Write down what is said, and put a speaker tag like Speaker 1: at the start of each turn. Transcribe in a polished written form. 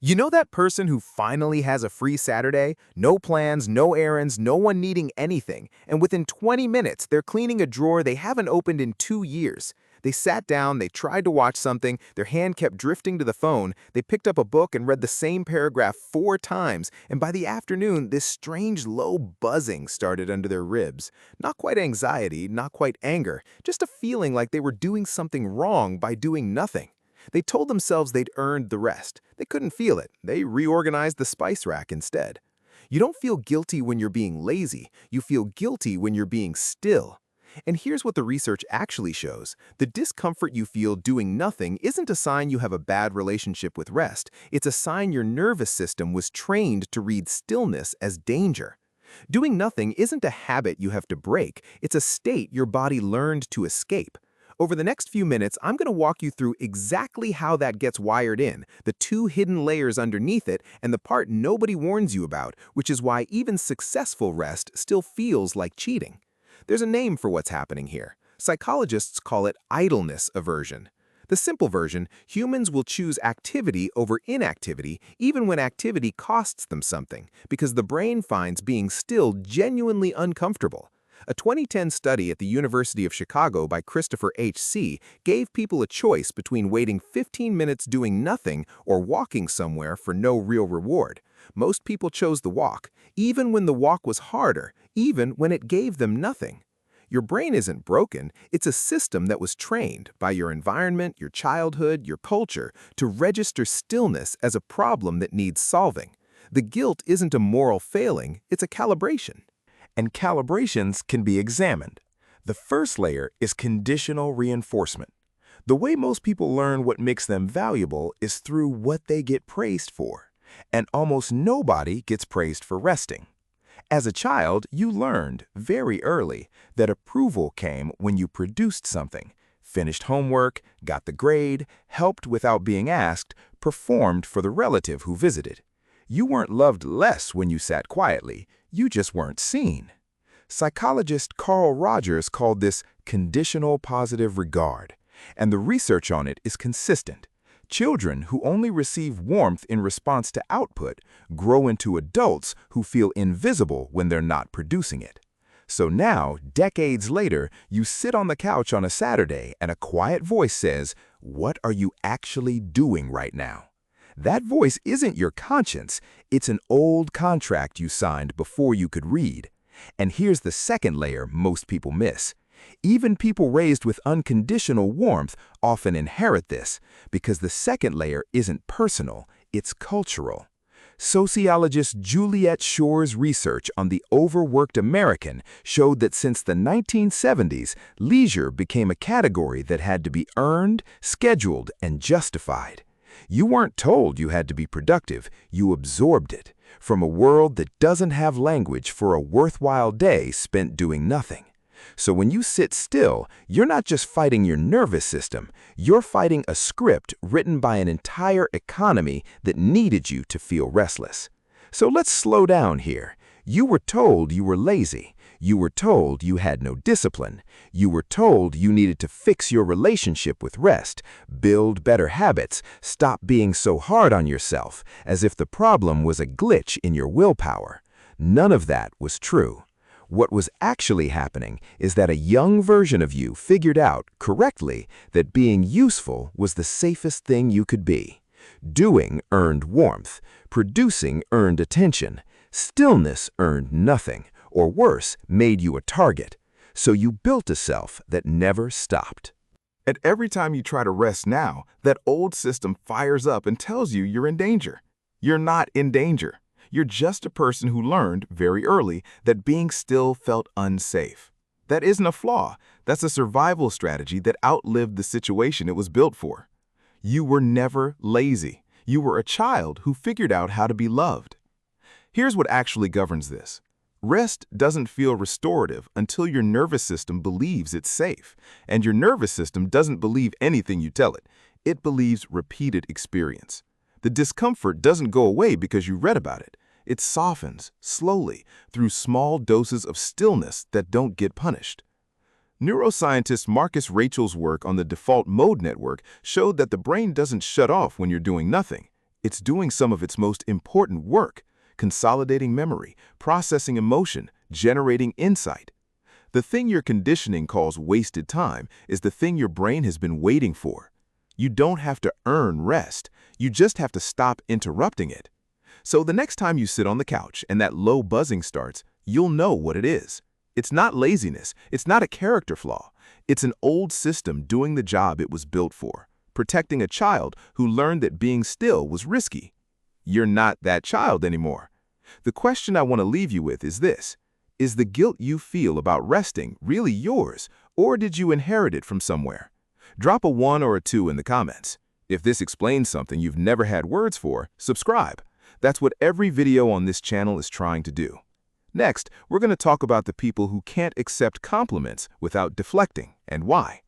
Speaker 1: You know that person who finally has a free Saturday? No plans, no errands, no one needing anything, and within 20 minutes, they're cleaning a drawer they haven't opened in 2 years. They sat down, they tried to watch something, their hand kept drifting to the phone, they picked up a book and read the same paragraph 4 times, and by the afternoon, this strange low buzzing started under their ribs. Not quite anxiety, not quite anger, just a feeling like they were doing something wrong by doing nothing. They told themselves they'd earned the rest. They couldn't feel it. They reorganized the spice rack instead. You don't feel guilty when you're being lazy. You feel guilty when you're being still. And here's what the research actually shows. The discomfort you feel doing nothing isn't a sign you have a bad relationship with rest. It's a sign your nervous system was trained to read stillness as danger. Doing nothing isn't a habit you have to break. It's a state your body learned to escape. Over the next few minutes, I'm going to walk you through exactly how that gets wired in, the two hidden layers underneath it, and the part nobody warns you about, which is why even successful rest still feels like cheating. There's a name for what's happening here. Psychologists call it idleness aversion. The simple version, humans will choose activity over inactivity even when activity costs them something, because the brain finds being still genuinely uncomfortable. A 2010 study at the University of Chicago by Christopher hsee gave people a choice between waiting 15 minutes doing nothing or walking somewhere for no real reward. Most people chose the walk, even when the walk was harder, even when it gave them nothing. Your brain isn't broken, it's a system that was trained by your environment, your childhood, your culture to register stillness as a problem that needs solving. The guilt isn't a moral failing, it's a calibration.
Speaker 2: And calibrations can be examined. The first layer is conditional reinforcement. The way most people learn what makes them valuable is through what they get praised for, and almost nobody gets praised for resting. As a child, you learned very early that approval came when you produced something, finished homework, got the grade, helped without being asked, performed for the relative who visited. You weren't loved less when you sat quietly, you just weren't seen. Psychologist Carl Rogers called this conditional positive regard, and the research on it is consistent. Children who only receive warmth in response to output grow into adults who feel invisible when they're not producing it. So now, decades later, you sit on the couch on a Saturday and a quiet voice says, "What are you actually doing right now?" That voice isn't your conscience, it's an old contract you signed before you could read. And here's the second layer most people miss. Even people raised with unconditional warmth often inherit this, because the second layer isn't personal, it's cultural. Sociologist Juliet Schor's research on the overworked American showed that since the 1970s, leisure became a category that had to be earned, scheduled, and justified. You weren't told you had to be productive, you absorbed it, from a world that doesn't have language for a worthwhile day spent doing nothing. So when you sit still, you're not just fighting your nervous system, you're fighting a script written by an entire economy that needed you to feel restless. So let's slow down here. You were told you were lazy. You were told you had no discipline. You were told you needed to fix your relationship with rest, build better habits, stop being so hard on yourself, as if the problem was a glitch in your willpower. None of that was true. What was actually happening is that a young version of you figured out, correctly, that being useful was the safest thing you could be. Doing earned warmth. Producing earned attention. Stillness earned nothing, or worse, made you a target. So you built a self that never stopped.
Speaker 3: And every time you try to rest now, that old system fires up and tells you you're in danger. You're not in danger. You're just a person who learned very early that being still felt unsafe. That isn't a flaw. That's a survival strategy that outlived the situation it was built for. You were never lazy. You were a child who figured out how to be loved. Here's what actually governs this. Rest doesn't feel restorative until your nervous system believes it's safe. And your nervous system doesn't believe anything you tell it. It believes repeated experience. The discomfort doesn't go away because you read about it. It softens, slowly, through small doses of stillness that don't get punished. Neuroscientist Marcus Rachle's work on the default mode network showed that the brain doesn't shut off when you're doing nothing. It's doing some of its most important work, consolidating memory, processing emotion, generating insight. The thing your conditioning calls wasted time is the thing your brain has been waiting for. You don't have to earn rest. You just have to stop interrupting it. So the next time you sit on the couch and that low buzzing starts, you'll know what it is. It's not laziness. It's not a character flaw. It's an old system doing the job it was built for, protecting a child who learned that being still was risky. You're not that child anymore. The question I want to leave you with is this. Is the guilt you feel about resting really yours, or did you inherit it from somewhere? Drop a 1 or a 2 in the comments. If this explains something you've never had words for, subscribe. That's what every video on this channel is trying to do. Next, we're going to talk about the people who can't accept compliments without deflecting and why.